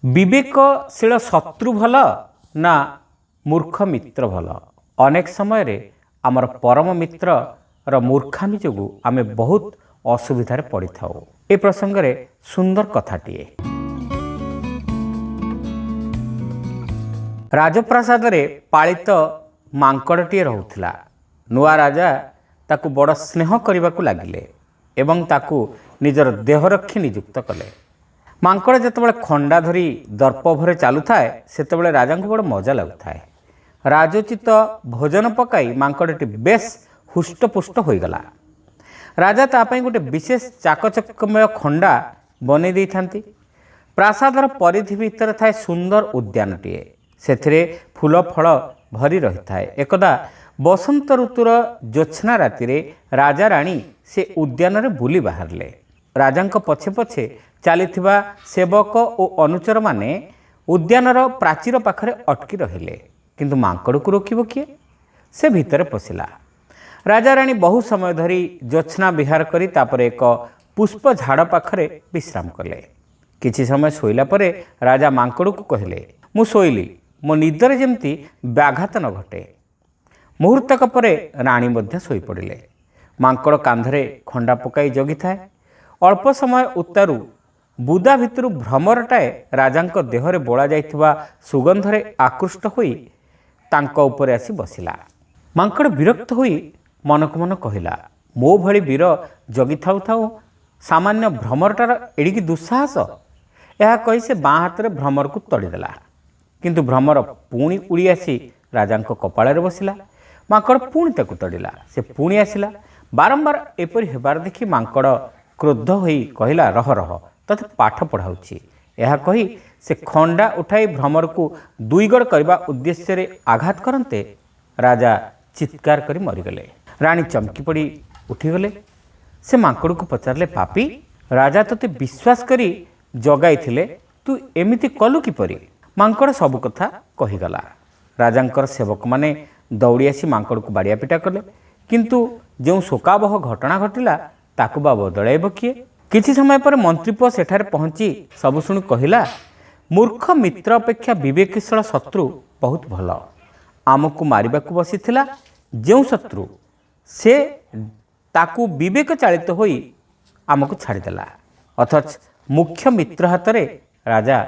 विवेकशील शत्रु भल ना मूर्ख मित्र भल। अनेक समय रे आमर परम मित्र र मूर्खामी जोगु आमे बहुत असुविधार पड़ी थाओ। ए प्रसंग रे सुंदर कथाटीए। राजप्रासाद रे पालित मांकड़टीए रहुथिला। नुआ राजा ताकू बड़ स्नेह करबाकू लागिले एवं ताकू निजर देहरक्षी नियुक्त कले। मांकड़ जेतेबेले खंडा धरी दर्प भरे चलुए सेतेबेले राजा को बड़ मजा लगुए। राजोचित भोजन पकाई मांकड़टी बेस हुष्टपुष्ट हो गला। राजा तापाई गोटे विशेष चाकचक्यमय खंडा बनै देई थांती। प्रासादर परिधि भितर थाए सुंदर उद्यानटीए। सेथिरे फूल फल भरी रही थाए। एकदा बसंत ऋतुर ज्योत्स्ना राति रे राजा राणी से उद्यान रे बुली बाहरले। राजांक पछे पछे चलीथिबा सेवक और अनुचर माने उद्यानर प्राचीर पाखरे अटकी रहिले। किंतु मांकड़ को रोकिब किए? से भितर पशिला। राजा राणी बहु समय धरी ज्योत्स्ना विहार करी तापरे एक पुष्प झाड़ पाखरे विश्राम कले। किछि समय शोइला परे राजा मांकड़ को कहले, मु शोइली, मो निदरे जेमती व्याघात न घटे। मुहूर्तक परे राणी मध्य शोई पड़िले। मांकड़ कांधरे खंडा पकाई जगी थाए। अल्प समय उत्तारु बुदा भितरु भ्रमरटाए राजांक देहरे बोला जाइथिबा सुगंधरे आकृष्ट होई तांको उपरे आसी बसिला। मांकड़ विरक्त होई मनक मन कहिला, मो भली वीर जगी थाउ थाउ सामान्य भ्रमरटार एडिकी दुस्साहस। यह कही से बाँ हाथ रे भ्रमर को तड़ीदेला। किंतु भ्रमर पुणी उड़ी आसी राजांक कपाଳରେ बसिला। मांकड़ पुणी ताकू तड़ीला। से पुणी आसिला। बारंबार एपरि हेबार देखि मांकड़ क्रोध होई कहिला, रह रह तते पाठ पढ़ाउछि। यह कही से खंडा उठाई भ्रमर को दुईगड़ करने उद्देश्य रे आघात करते राजा चित्कार करी मरीगले। राणी चमकी पड़ी उठीगले। से मांकड़ को पचारले, पापी, राजा तोते विश्वास करी जगाई थिले, तू एमिति कलु किपरि? मांकड़ सब कथा कहीगला। राजांकर सेवक माने दौड़ी आसी मांकड़ को बाड़िया पिटा कले। किंतु जो शोकाबह घटना घटिला ताकू बा बदलाइब किए? किछि समय पर मंत्रीपुआ सेठारे पहुंची सब शुणी कहिला, मूर्ख मित्र अपेक्षा विवेकशील शत्रु बहुत भल। आमको मारिबाकू बसिथिला जो शत्रु से ताकू विवेक चालित होई आमको छाड़ीदेला, अथच मुख्य मित्र हाथ रे राजा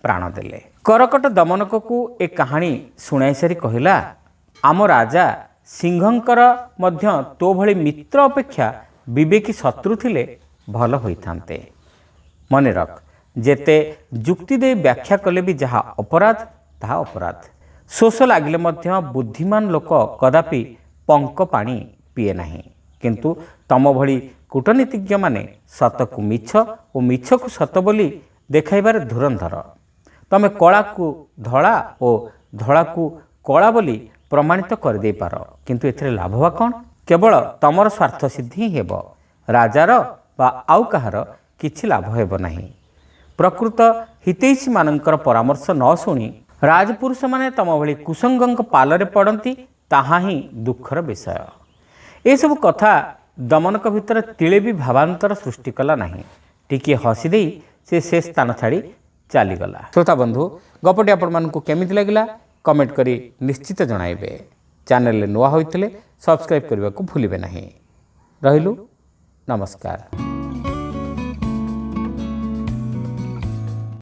प्राण देले। करकट दमनक को एक कहानी सुनाई सारी कहिला, आम राजा सिंहंकर मध्य तो भली मित्र अपेक्षा विवेकी शत्रु थिले भल होइथांते। मने रख, जेते जुक्ति दे व्याख्या कले भी जहा अपराध ताहा अपराध। शोष लागिले मध्य बुद्धिमान लोक कदापि पंक पानी पिए नाही। किंतु तम भली कूटनीतिज्ञ माने सतकु मिछ और मिछ को सत बोली देखाइबार धुरंधर। तमे कला को धला और धला को कला बोली प्रमाणित कर दे पार, किंतु एथिरे लाभवा कौन? केवल तमर स्वार्थ सिद्धि हेब, राजार बा आउ कहार किछि लाभ हेब नाही। प्रकृत हितैषी मानकर परामर्श न शुणी राजपुरुष माने तम भली कुसंगंक पालरे पड़ती, ताहा ही दुखर विषय। ए सब कथा दमनक भितर तिले भी भावांतर सृष्टि कला नाही। टिके हसी देई से स्थान छाड़ी चलीगला। श्रोता बंधु, गपटी आपण मानकु केमिति लागिला कमेंट करी निश्चित जणाइबे। चैनल नुआ होइतले सब्सक्राइब करबा को भूलिबे नाही। रहिलु, नमस्कार।